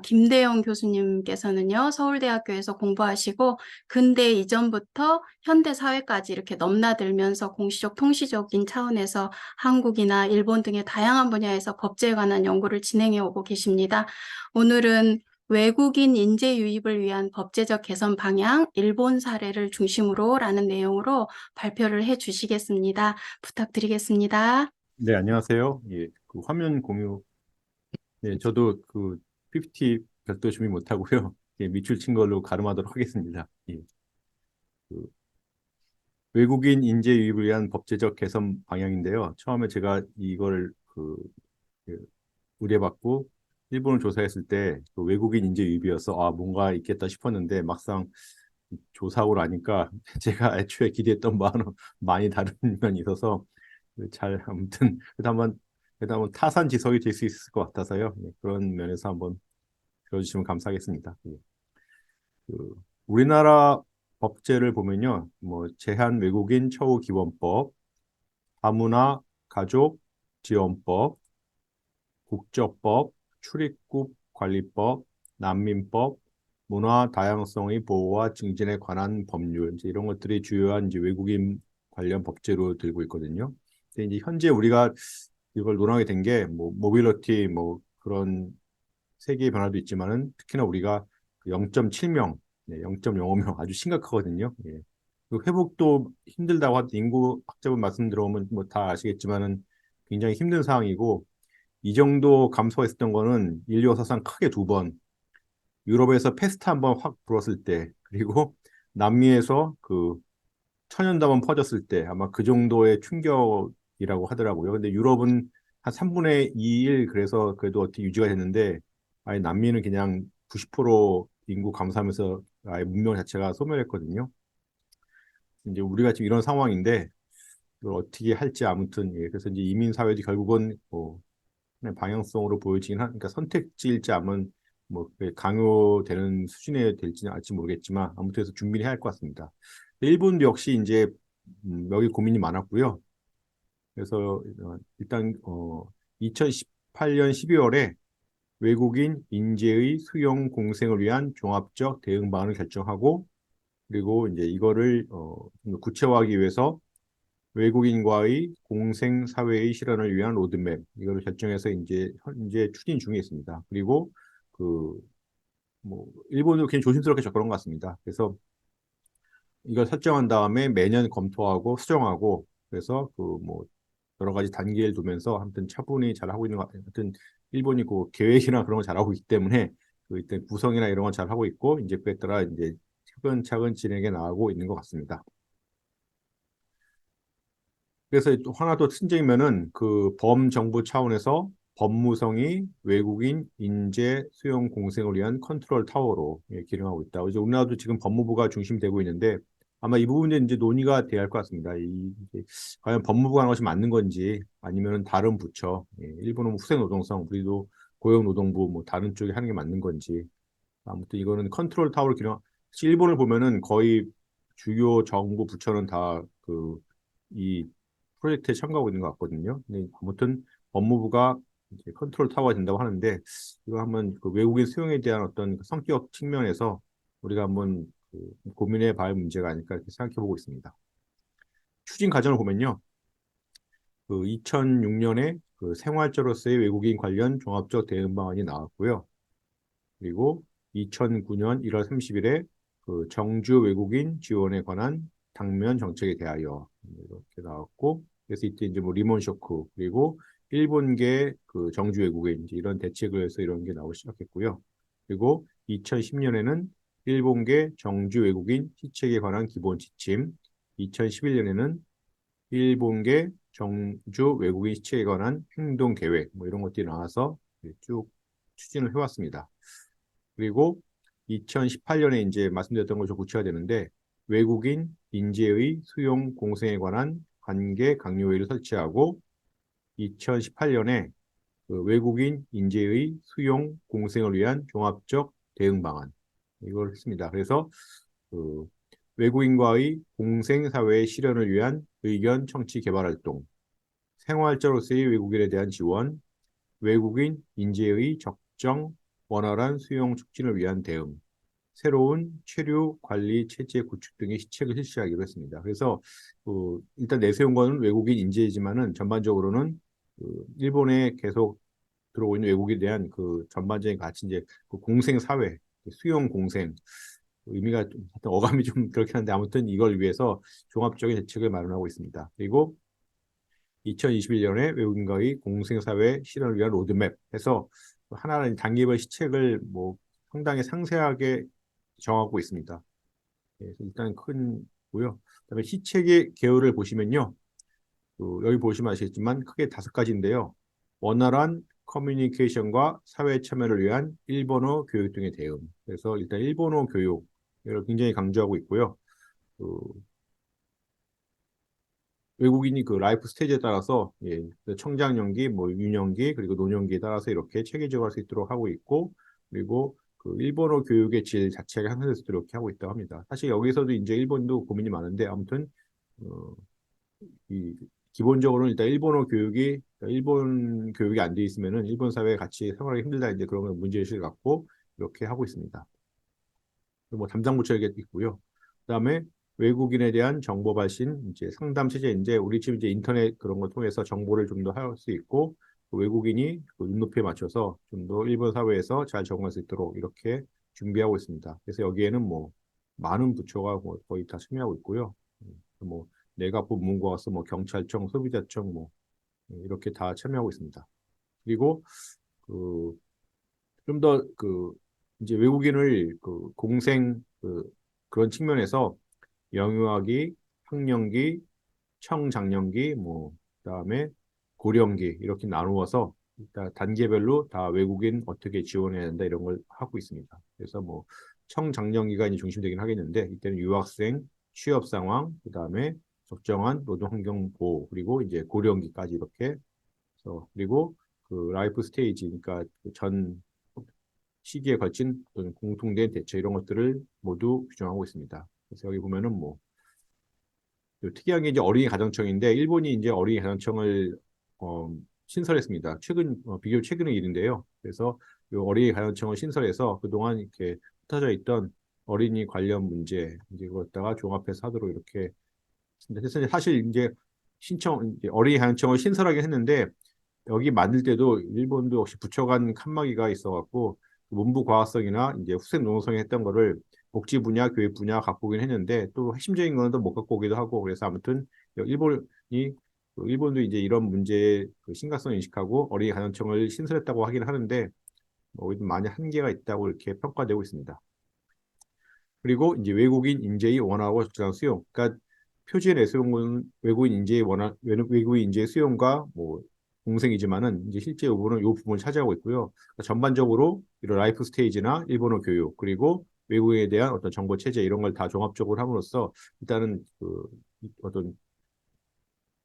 김대영 교수님께서는요, 서울대학교에서 공부하시고 근대 이전부터 현대 사회까지 이렇게 넘나들면서 공시적 통시적인 차원에서 한국이나 일본 등의 다양한 분야에서 법제에 관한 연구를 진행해 오고 계십니다. 오늘은 외국인 인재 유입을 위한 법제적 개선 방향, 일본 사례를 중심으로 라는 내용으로 발표를 해 주시겠습니다. 부탁드리겠습니다. 네, 안녕하세요. 예, 그 화면 공유. 네, 저도 그 PPT 별도 준비 못하고요. 예, 밑줄 친 걸로 가름하도록 하겠습니다. 예, 그 외국인 인재 유입을 위한 법제적 개선 방향인데요. 처음에 제가 이걸 그 의뢰받고 일본을 조사했을 때그 외국인 인재 유입이어서 뭔가 있겠다 싶었는데 막상 조사하고 나니까 제가 애초에 기대했던 바와는 많이 다른 면이 있어서 잘 아무튼 그다음은 타산지석이 될 수 있을 것 같아서요. 예, 그런 면에서 한번 들어주시면 감사하겠습니다. 예. 우리나라 법제를 보면요, 뭐 제한 외국인 처우 기본법, 다문화 가족 지원법, 국적법, 출입국 관리법, 난민법, 문화 다양성의 보호와 증진에 관한 법률, 이제 이런 것들이 주요한 이제 외국인 관련 법제로 들고 있거든요. 근데 이제 현재 우리가 이걸 논하게 된 게 뭐 모빌리티 뭐 그런 세계의 변화도 있지만은 특히나 우리가 0.7명, 0.05명 아주 심각하거든요. 예. 그 회복도 힘들다고 인구 학자분 말씀 들어보면 뭐 다 아시겠지만은 굉장히 힘든 상황이고 이 정도 감소가 있었던 거는 인류 역사상 크게 두 번, 유럽에서 패스트 한번 확 불었을 때, 그리고 남미에서 그 천연담원 퍼졌을 때 아마 그 정도의 충격이라고 하더라고요. 근데 유럽은 한 3분의 2일 그래서 그래도 어떻게 유지가 됐는데 아예 남미는 그냥 90% 인구 감소하면서 아예 문명 자체가 소멸했거든요. 이제 우리가 지금 이런 상황인데 이걸 어떻게 할지 아무튼 예, 그래서 이제 이민 사회도 결국은 뭐 그냥 방향성으로 보여지긴 그러니까 선택지일지 아니면 뭐 강요되는 수준에 될지는 알지 모르겠지만 아무튼 그래서 준비를 해야 할 것 같습니다. 일본도 역시 이제 여기 고민이 많았고요. 그래서 일단 2018년 12월에 외국인 인재의 수용 공생을 위한 종합적 대응 방안을 결정하고 그리고 이제 이거를 좀 구체화하기 위해서 외국인과의 공생 사회의 실현을 위한 로드맵 이거를 결정해서 이제 현재 추진 중에 있습니다. 그리고 그 뭐 일본도 굉장히 조심스럽게 접근한 것 같습니다. 그래서 이걸 설정한 다음에 매년 검토하고 수정하고 그래서 그 뭐 여러 가지 단계를 두면서 아무튼 차분히 잘 하고 있는 것 같아요. 아무튼 일본이 그 계획이나 그런 걸 잘하고 있기 때문에 그 일단 구성이나 이런 건 잘 하고 있고 이제 그에 따라 이제 차근차근 진행해 나가고 있는 것 같습니다. 그래서 또 하나 더 특징이면은 그 범정부 차원에서 법무성이 외국인 인재 수용 공생을 위한 컨트롤 타워로 예, 기능하고 있다. 그래서 우리나라도 지금 법무부가 중심이 되고 있는데 아마 이 부분에 이제 논의가 돼야 할 것 같습니다. 이제 과연 법무부가 하는 것이 맞는 건지 아니면 다른 부처, 예, 일본은 뭐 후생노동성, 우리도 고용노동부 뭐 다른 쪽이 하는 게 맞는 건지 아무튼 이거는 컨트롤 타워를 기능. 일본을 보면은 거의 주요 정부 부처는 다 그 이 프로젝트에 참가하고 있는 것 같거든요. 근데 아무튼 법무부가 이제 컨트롤 타워가 된다고 하는데 이거 한번 그 외국인 수용에 대한 어떤 성격 측면에서 우리가 한번 고민해 봐야 할 문제가 아닐까 이렇게 생각해 보고 있습니다. 추진 과정을 보면요. 그 2006년에 그 생활저로서의 외국인 관련 종합적 대응 방안이 나왔고요. 그리고 2009년 1월 30일에 그 정주 외국인 지원에 관한 당면 정책에 대하여 이렇게 나왔고 그래서 이때 이제 뭐 리먼 쇼크 그리고 일본계 그 정주 외국인 이제 이런 대책을 해서 이런 게 나오기 시작했고요. 그리고 2010년에는 일본계 정주 외국인 시책에 관한 기본 지침, 2011년에는 일본계 정주 외국인 시책에 관한 행동 계획 뭐 이런 것들이 나와서 쭉 추진을 해왔습니다. 그리고 2018년에 이제 말씀드렸던 것이 구체화되는데 외국인 인재의 수용 공생에 관한 관계 강요회를 설치하고 2018년에 그 외국인 인재의 수용 공생을 위한 종합적 대응 방안 이걸 했습니다. 그래서 그 외국인과의 공생 사회의 실현을 위한 의견 청취 개발 활동, 생활자로서의 외국인에 대한 지원, 외국인 인재의 적정 원활한 수용 촉진을 위한 대응, 새로운 체류 관리 체제 구축 등의 시책을 실시하기로 했습니다. 그래서 일단 내세운 거는 외국인 인재이지만은 전반적으로는 일본에 계속 들어오고 있는 외국에 대한 그 전반적인 가치 이제 그 공생 사회, 수용 공생 의미가 좀 어감이 좀 그렇긴 한데 아무튼 이걸 위해서 종합적인 대책을 마련하고 있습니다. 그리고 2021년에 외국인과의 공생사회 실현을 위한 로드맵 해서 하나는 단계별 시책을 뭐 상당히 상세하게 정하고 있습니다. 그래서 일단 큰고요. 그다음에 시책의 계열을 보시면요. 여기 보시면 아시겠지만 크게 5가지인데요. 원활한 커뮤니케이션과 사회 참여를 위한 일본어 교육 등의 대응. 그래서 일단 일본어 교육을 굉장히 강조하고 있고요. 그 외국인이 그 라이프 스테이지에 따라서 예, 그 청장년기, 뭐 유년기, 그리고 노년기에 따라서 이렇게 체계적으로 할 수 있도록 하고 있고, 그리고 그 일본어 교육의 질 자체가 향상될 수 있도록 이렇게 하고 있다고 합니다. 사실 여기서도 이제 일본도 고민이 많은데 아무튼 어, 이 기본적으로는 일단 일본어 교육이 일본 교육이 안 돼 있으면은 일본 사회에 같이 생활하기 힘들다 이제 그런 문제의식을 갖고 이렇게 하고 있습니다. 뭐 담당 부처에게 있고요. 그다음에 외국인에 대한 정보 발신, 이제 상담 체제, 이제 우리 지금 이제 인터넷 그런 걸 통해서 정보를 좀 더 할 수 있고 그 외국인이 그 눈높이에 맞춰서 좀 더 일본 사회에서 잘 적응할 수 있도록 이렇게 준비하고 있습니다. 그래서 여기에는 뭐 많은 부처가 뭐 거의 다 참여하고 있고요. 뭐 내각부, 문과서, 뭐 경찰청, 소비자청 뭐 이렇게 다 참여하고 있습니다. 그리고 그 좀 더 그 이제 외국인을 그 공생 그런 측면에서 영유아기, 학령기, 청장년기, 뭐 그다음에 고령기 이렇게 나누어서 일단 단계별로 다 외국인 어떻게 지원해야 된다 이런 걸 하고 있습니다. 그래서 뭐 청장년기가 이제 중심되긴 하겠는데 이때는 유학생, 취업 상황, 그다음에 적정한 노동 환경 보호 그리고 이제 고령기까지 이렇게 해서 그리고 그 라이프 스테이지 그러니까 그전 시기에 걸친 어떤 공통된 대처 이런 것들을 모두 규정하고 있습니다. 그래서 여기 보면은 뭐 특이한 게 이제 어린이 가정청인데 일본이 이제 어린이 가정청을 신설했습니다. 비교적 최근의 일인데요. 그래서 이 어린이 가정청을 신설해서 그동안 이렇게 흩어져 있던 어린이 관련 문제 이제 그것다가 종합해서 하도록 이렇게 했는데 사실 이제 이제 어린이 가정청을 신설하긴 했는데 여기 만들 때도 일본도 역시 부처 간 칸막이가 있어갖고 문부 과학성이나 이제 후생 농어성이 했던 거를 복지 분야, 교육 분야 갖고 오긴 했는데 또 핵심적인 거는 또 못 갖고 오기도 하고 그래서 아무튼 일본이 일본도 이제 이런 문제의 그 심각성을 인식하고 어린이 가정청을 신설했다고 하긴 하는데 뭐 많이 한계가 있다고 이렇게 평가되고 있습니다. 그리고 이제 외국인 인재의 원화하고 적절한 수용. 그러니까 표지에 내세운 건 외국인 인재의 외국인 인재의 수용과 뭐 공생이지만은 이제 실제 요구는 요 부분을 차지하고 있고요. 그러니까 전반적으로 이런 라이프 스테이지나 일본어 교육 그리고 외국에 대한 어떤 정보 체제 이런 걸 다 종합적으로 함으로써 일단은 그 어떤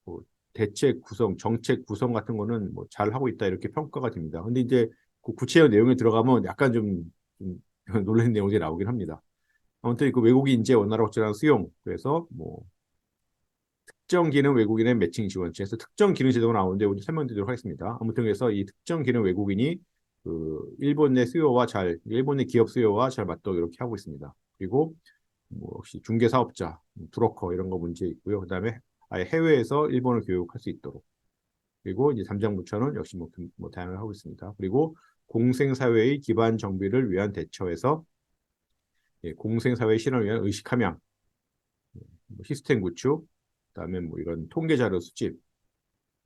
뭐 대책 구성, 정책 구성 같은 거는 뭐 잘 하고 있다 이렇게 평가가 됩니다. 근데 이제 그 구체적 내용에 들어가면 약간 좀 놀라는 내용이 나오긴 합니다. 아무튼 그 외국인 인재 원활 확실한 수용 그래서 뭐 특정 기능 외국인의 매칭 지원체에서 특정 기능 제도가 나오는데 오늘 설명드리도록 하겠습니다. 아무튼 그래서 이 특정 기능 외국인이 그 일본 내 수요와 일본 내 기업 수요와 잘 맞도록 이렇게 하고 있습니다. 그리고 뭐 혹시 중개 사업자, 브로커 이런 거 문제 있고요. 그다음에 아예 해외에서 일본을 교육할 수 있도록 그리고 이제 담당부처는 역시 뭐 다양하게 하고 있습니다. 그리고 공생사회의 기반 정비를 위한 대처에서 공생사회 실현을 위한 의식 함양 뭐 시스템 구축, 그다음에 뭐 이런 통계 자료 수집,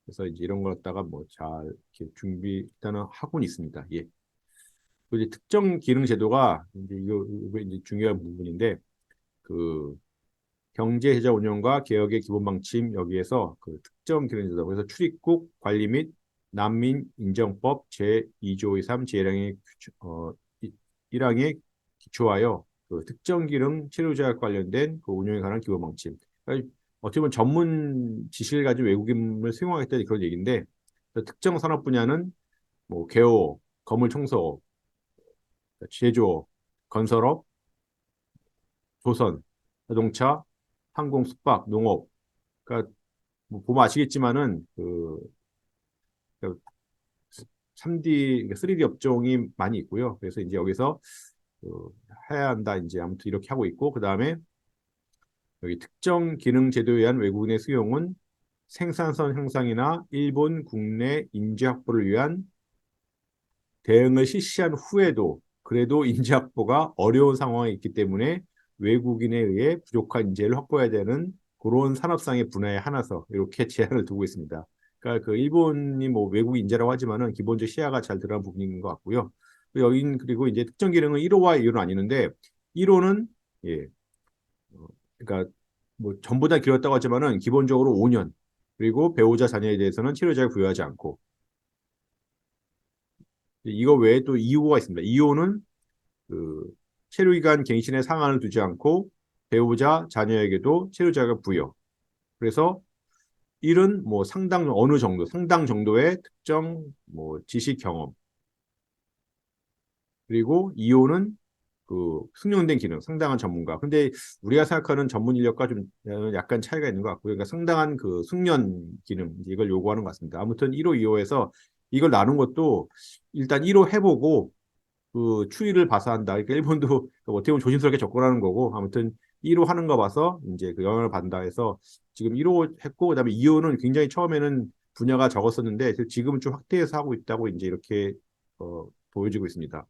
그래서 이제 이런 걸 갖다가 뭐 잘 이렇게 준비 일단은 하고는 있습니다. 예. 그리고 이제 특정 기능 제도가 이제 이거 이제 중요한 부분인데 그 경제제자 운영과 개혁의 기본 방침 여기에서 그 특정 기능 제도 그래서 출입국 관리 및 난민 인정법 제2조 3 제1항에 1항에 기초하여 그 특정 기능 치료제약 관련된 그 운영에 관한 기본 방침. 그러니까 어떻게 보면 전문 지식을 가진 외국인을 수용하겠다 그런 얘기인데 특정 산업 분야는 뭐 개호, 건물 청소, 제조, 건설업, 조선, 자동차, 항공, 숙박, 농업. 그러니까 뭐 보면 아시겠지만은 그 3D, 그러니까 3D 업종이 많이 있고요. 그래서 이제 여기서 해야 한다. 이제 아무튼 이렇게 하고 있고, 그 다음에 여기 특정 기능 제도에 의한 외국인의 수용은 생산성 향상이나 일본 국내 인재 확보를 위한 대응을 실시한 후에도 그래도 인재 확보가 어려운 상황에 있기 때문에 외국인에 의해 부족한 인재를 확보해야 되는 그런 산업상의 분야에 하나서 이렇게 제한을 두고 있습니다. 그러니까 그 일본이 뭐 외국 인재라고 하지만은 기본적 시야가 잘 들어간 부분인 것 같고요. 여긴 그리고 이제 특정 기능은 1호와 2호는 아니는데 1호는 예, 그러니까 뭐 전보다 길었다고 하지만은 기본적으로 5년 그리고 배우자 자녀에 대해서는 치료자를 부여하지 않고 이거 외에 또 2호가 있습니다. 2호는 그 체류기간 갱신에 상한을 두지 않고 배우자 자녀에게도 체류자가 부여. 그래서 1은 뭐 상당 어느 정도 상당 정도의 특정 뭐 지식 경험 그리고 2호는 그 숙련된 기능, 상당한 전문가. 근데 우리가 생각하는 전문 인력과 좀 약간 차이가 있는 것 같고요. 그러니까 상당한 그 숙련 기능, 이걸 요구하는 것 같습니다. 아무튼 1호, 2호에서 이걸 나눈 것도 일단 1호 해보고 그 추이를 봐서 한다. 그러니까 일본도 어떻게 보면 조심스럽게 접근하는 거고 아무튼 1호 하는 거 봐서 이제 그 영향을 받는다 해서 지금 1호 했고 그다음에 2호는 굉장히 처음에는 분야가 적었었는데 지금은 좀 확대해서 하고 있다고 이제 이렇게 보여지고 있습니다.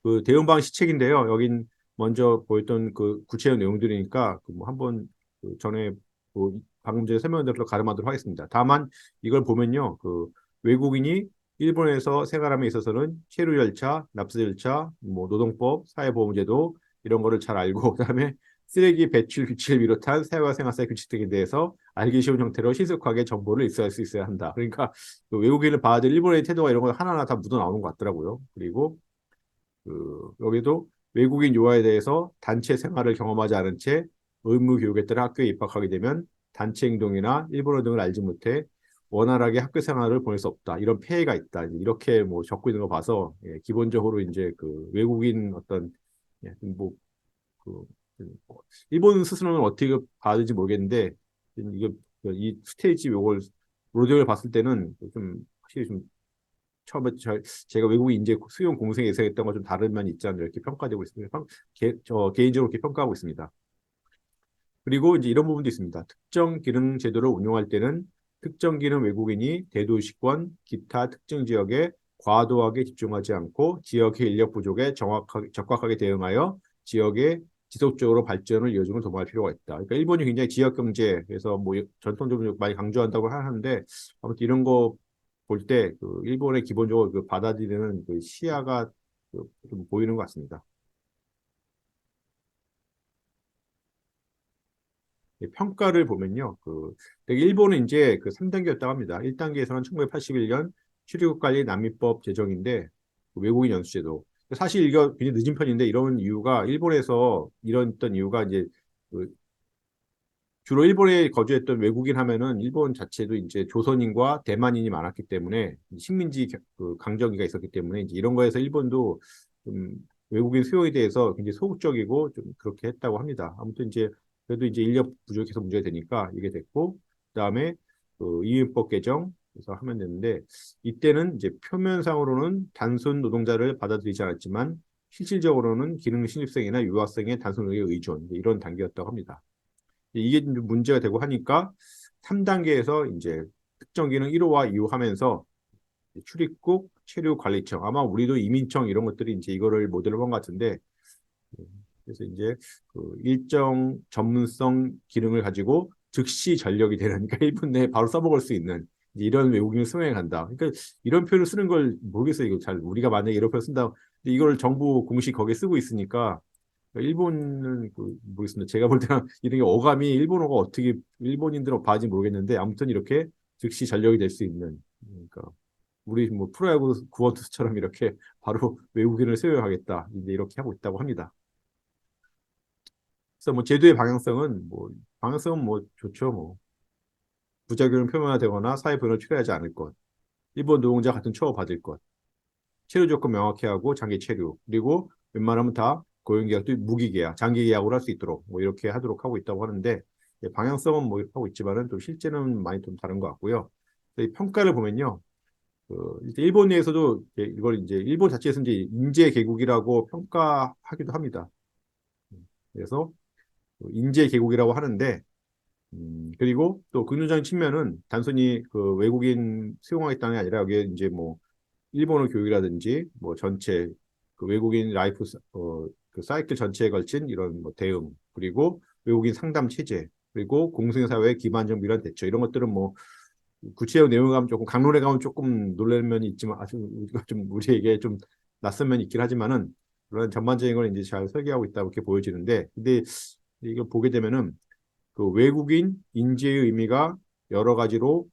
그 대응방 시책인데요. 여긴 먼저 보였던 그 구체적 내용들이니까 그뭐 한번 그 전에 뭐 방금 전에 설명한 대로 가름하도록 하겠습니다. 다만 이걸 보면요. 그 외국인이 일본에서 생활함에 있어서는 체류 절차, 납세 절차, 뭐 노동법, 사회보험제도 이런 거를 잘 알고 그다음에 쓰레기 배출 규칙을 비롯한 사회와 생활사의 규칙 등에 대해서 알기 쉬운 형태로 신속하게 정보를 입수할 수 있어야 한다. 그러니까 그 외국인을 봐도 일본의 태도가 이런 거 하나하나 다 묻어 나오는 것 같더라고요. 그리고 여기도 외국인 유아에 대해서 단체 생활을 경험하지 않은 채 의무 교육에 따라 학교에 입학하게 되면 단체 행동이나 일본어 등을 알지 못해 원활하게 학교 생활을 보낼 수 없다. 이런 폐해가 있다. 이렇게 뭐 적고 있는 거 봐서 예, 기본적으로 이제 그 외국인 어떤 예, 뭐 그, 뭐 일본 스스로는 어떻게 봐야될지 모르겠는데 이게 이 스테이지 요걸 로딩을 봤을 때는 좀 확실히 좀 처음에 제가 외국 인재 수용 공생에 예상했던 것좀 다른 면이 있지 않나 이렇게 평가되고 있습니다. 저 개인적으로 이렇게 평가하고 있습니다. 그리고 이제 이런 부분도 있습니다. 특정 기능 제도를 운용할 때는 특정 기능 외국인이 대도시권, 기타 특정 지역에 과도하게 집중하지 않고 지역의 인력 부족에 정확하게 적확하게 대응하여 지역의 지속적으로 발전을 이어주는 도모할 필요가 있다. 그러니까 일본이 굉장히 지역 경제에서 뭐 전통적으로 많이 강조한다고 하는데 아무튼 이런 거 볼 때 그 일본의 기본적으로 그 받아들이는 그 시야가 그좀 보이는 것 같습니다. 평가를 보면요. 일본은 이제 그 3단계였다고 합니다. 1단계에서는 1981년 출입국 관리 난민법 제정인데 그 외국인 연수제도. 사실 이거 굉장히 늦은 편인데 이런 이유가 일본에서 이런 어떤 이유가 이제 그 주로 일본에 거주했던 외국인 하면은 일본 자체도 이제 조선인과 대만인이 많았기 때문에 식민지 그 강점기가 있었기 때문에 이제 이런 거에서 일본도 좀 외국인 수용에 대해서 굉장히 소극적이고 좀 그렇게 했다고 합니다. 아무튼 이제 그래도 이제 인력 부족해서 문제가 되니까 이게 됐고 그다음에 그 이민법 개정에서 하면 되는데 이때는 이제 표면상으로는 단순 노동자를 받아들이지 않았지만 실질적으로는 기능 신입생이나 유학생의 단순 노동에 의존 이런 단계였다고 합니다. 이게 문제가 되고 하니까 3단계에서 이제 특정 기능 1호와 2호 하면서 출입국 체류 관리청 아마 우리도 이민청 이런 것들이 이제 이거를 모델로 한 것 같은데 그래서 이제 그 일정 전문성 기능을 가지고 즉시 전력이 되는 그러니까 1분 내에 바로 써먹을 수 있는 이런 외국인을 수행해 간다. 그러니까 이런 표현을 쓰는 걸 모르겠어요. 이거 잘 우리가 만약에 이런 표현 쓴다. 근데 이걸 정부 공식 거기에 쓰고 있으니까 일본은 그 모르겠습니다. 제가 볼 때는 이런 게 어감이 일본어가 어떻게 일본인들은 봐야지 모르겠는데 아무튼 이렇게 즉시 전력이 될 수 있는 그러니까 우리 뭐 프로야구 구원투수처럼 이렇게 바로 외국인을 수용하겠다 이제 이렇게 하고 있다고 합니다. 그래서 뭐 제도의 방향성은 뭐 좋죠. 뭐 부작용을 표면화되거나 사회 변화를 초래하지 않을 것, 일본 노동자 같은 처우받을 것, 체류 조건 명확히 하고 장기 체류 그리고 웬만하면 다 고용계약도 무기계약, 장기계약으로 할 수 있도록 뭐 이렇게 하도록 하고 있다고 하는데 방향성은 뭐 하고 있지만은 또 실제는 많이 좀 다른 것 같고요. 이 평가를 보면요, 이제 일본 내에서도 이걸 이제 일본 자체에서 이제 인재 개국이라고 평가하기도 합니다. 그래서 인재 개국이라고 하는데, 그리고 또 긍정적인 측면은 단순히 그 외국인 수용하겠다는 게 아니라 여기에 이제 뭐 일본어 교육이라든지 뭐 전체 그 외국인 라이프 그 사이클 전체에 걸친 이런 뭐 대응, 그리고 외국인 상담 체제, 그리고 공생사회 기반적 이런 대처, 이런 것들은 뭐 구체적 내용을 가면 조금 강론에 가면 조금 놀랄 면이 있지만 아주 좀 우리에게 좀 낯선 면이 있긴 하지만은 그런 전반적인 걸 이제 잘 설계하고 있다 이렇게 보여지는데, 근데 이거 보게 되면은 그 외국인 인재의 의미가 여러 가지로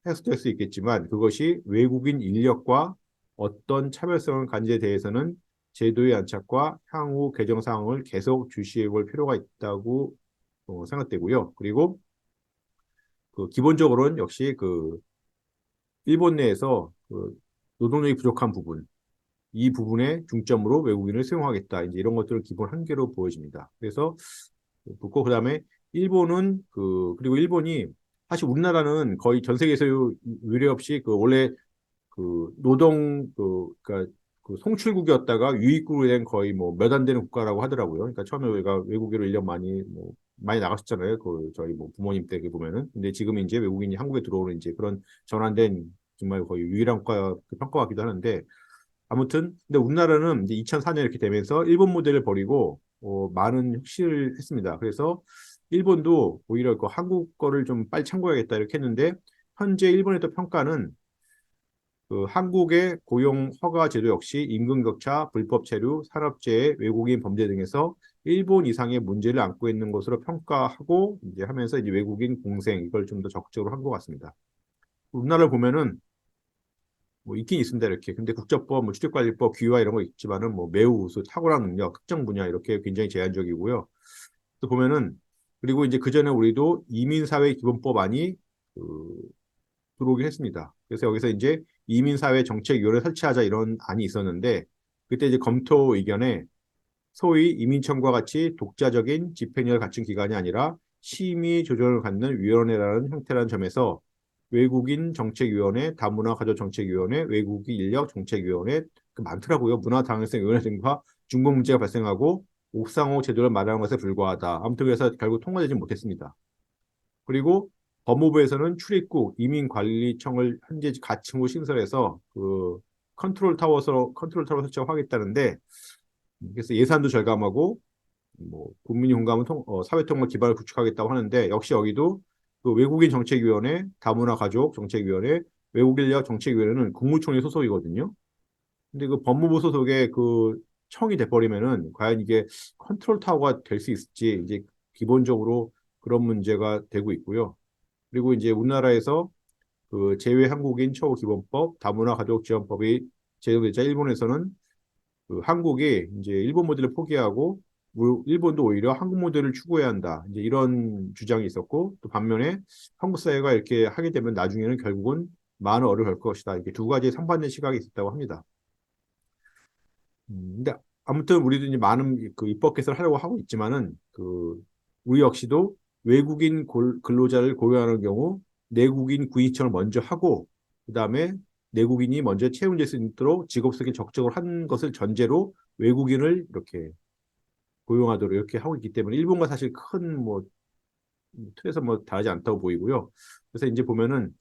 해석될 수 있겠지만, 그것이 외국인 인력과 어떤 차별성을 가진지에 대해서는 제도의 안착과 향후 개정 사항을 계속 주시해 볼 필요가 있다고 생각되고요. 그리고 그 기본적으로는 역시 그 일본 내에서 그 노동력이 부족한 부분, 이 부분에 중점으로 외국인을 수용하겠다, 이제 이런 것들을 기본 한계로 보여집니다. 그래서 붙고, 그다음에 일본은 그리고 일본이 사실 우리나라는 거의 전 세계에서 유례 없이 그 원래 그 노동 그러니까 그 송출국이었다가 유입국이 된 거의 뭐 몇 안 되는 국가라고 하더라고요. 그러니까 처음에 우리가 외국으로 1년 많이 나갔었잖아요. 그 저희 뭐 부모님 댁에 보면은. 근데 지금 이제 외국인이 한국에 들어오는 이제 그런 전환된 정말 거의 유일한 국가 평가받기도 하는데, 아무튼 근데 우리나라는 이제 2004년 이렇게 되면서 일본 모델을 버리고 많은 혁신을 했습니다. 그래서 일본도 오히려 그 한국 거를 좀 빨리 참고해야겠다 이렇게 했는데, 현재 일본의 또 평가는 그 한국의 고용 허가 제도 역시 임금 격차, 불법 체류, 산업재해, 외국인 범죄 등에서 일본 이상의 문제를 안고 있는 것으로 평가하고 이제 하면서 이제 외국인 공생 이걸 좀 더 적극적으로 한 것 같습니다. 우리나라를 보면은 뭐 있긴 있습니다 이렇게. 근데 국적법, 뭐 출입관리법, 귀화 이런 거 있지만은 뭐 매우 우수, 탁월한 능력, 특정 분야 이렇게 굉장히 제한적이고요. 또 보면은, 그리고 이제 그 전에 우리도 이민사회기본법안이 그 들어오긴 했습니다. 그래서 여기서 이제 이민사회정책위원회 설치하자 이런 안이 있었는데, 그때 이제 검토 의견에 소위 이민청과 같이 독자적인 집행력을 갖춘 기관이 아니라 심의 조정을 갖는 위원회라는 형태라는 점에서 외국인 정책위원회, 다문화 가족정책위원회, 외국인 인력 정책위원회 많더라고요. 문화다양성위원회 등과 중복 문제가 발생하고 옥상호 제도를 마련한 것에 불과하다. 아무튼 그래서 결국 통과되지 못했습니다. 그리고 법무부에서는 출입국 이민관리청을 현재 가칭으로 신설해서 그 컨트롤 타워 설치하고 하겠다는데, 그래서 예산도 절감하고 뭐 국민이 공감은 사회통합 기반을 구축하겠다고 하는데, 역시 여기도 그 외국인 정책위원회, 다문화 가족 정책위원회, 외국인력 정책위원회는 국무총리 소속이거든요. 근데 그 법무부 소속의 그 청이 돼버리면은 과연 이게 컨트롤 타워가 될 수 있을지 이제 기본적으로 그런 문제가 되고 있고요. 그리고 이제 우리나라에서 그 제외 한국인 처우 기본법, 다문화 가족 지원법이 제정되자 일본에서는 그 한국이 이제 일본 모델을 포기하고 일본도 오히려 한국 모델을 추구해야 한다, 이제 이런 주장이 있었고, 또 반면에 한국 사회가 이렇게 하게 되면 나중에는 결국은 많은 어려움을 겪을 것이다, 이렇게 두 가지의 상반된 시각이 있었다고 합니다. 근데 아무튼 우리도 이제 많은 그 입법 개선을 하려고 하고 있지만은 그 우리 역시도 외국인 근로자를 고용하는 경우 내국인 구인청을 먼저 하고, 그다음에 내국인이 먼저 채용될 수 있도록 직업 설계 적극적으로 한 것을 전제로 외국인을 이렇게 고용하도록 이렇게 하고 있기 때문에 일본과 사실 큰 뭐 틀에서 뭐 다르지 않다고 보이고요. 그래서 이제 보면은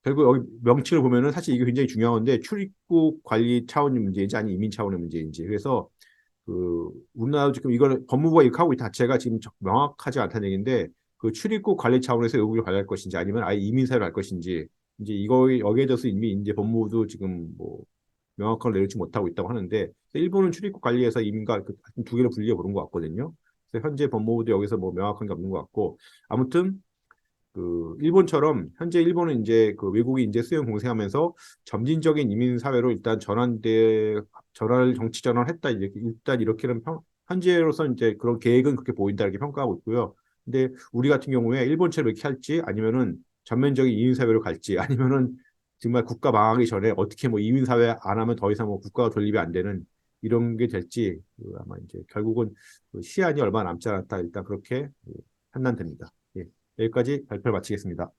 결국 여기 명칭을 보면은 사실 이게 굉장히 중요한 건데, 출입국 관리 차원의 문제인지 아니면 이민 차원의 문제인지. 그래서 그 우리나라도 지금 이걸 법무부가 이렇게 하고 있다 자체가 지금 명확하지 않다는 얘기인데, 그 출입국 관리 차원에서 외국인을 관리할 것인지 아니면 아예 이민사를 할 것인지, 이제 이거 여기에 대해서 이미 이제 법무부도 지금 뭐 명확한 걸 내놓지 못하고 있다고 하는데, 일본은 출입국 관리에서 이민과 그두 개를 분리해 보는 것 같거든요. 그래서 현재 법무부도 여기서 뭐 명확한 게 없는 것 같고, 아무튼 그 일본처럼 현재 일본은 이제 그 외국인 인재 수용 공세하면서 점진적인 이민 사회로 일단 전환을 정치 전환했다, 이렇게 일단 이렇게는 현재로서 이제 그런 계획은 그렇게 보인다 이렇게 평가하고 있고요. 근데 우리 같은 경우에 일본처럼 이렇게 할지 아니면은 전면적인 이민 사회로 갈지 아니면은 정말 국가 망하기 전에 어떻게 뭐 이민 사회 안 하면 더 이상 뭐 국가가 존립이 안 되는 이런 게 될지, 아마 이제 결국은 그 시한이 얼마 남지 않았다, 일단 그렇게 판단됩니다. 예. 여기까지 발표를 마치겠습니다.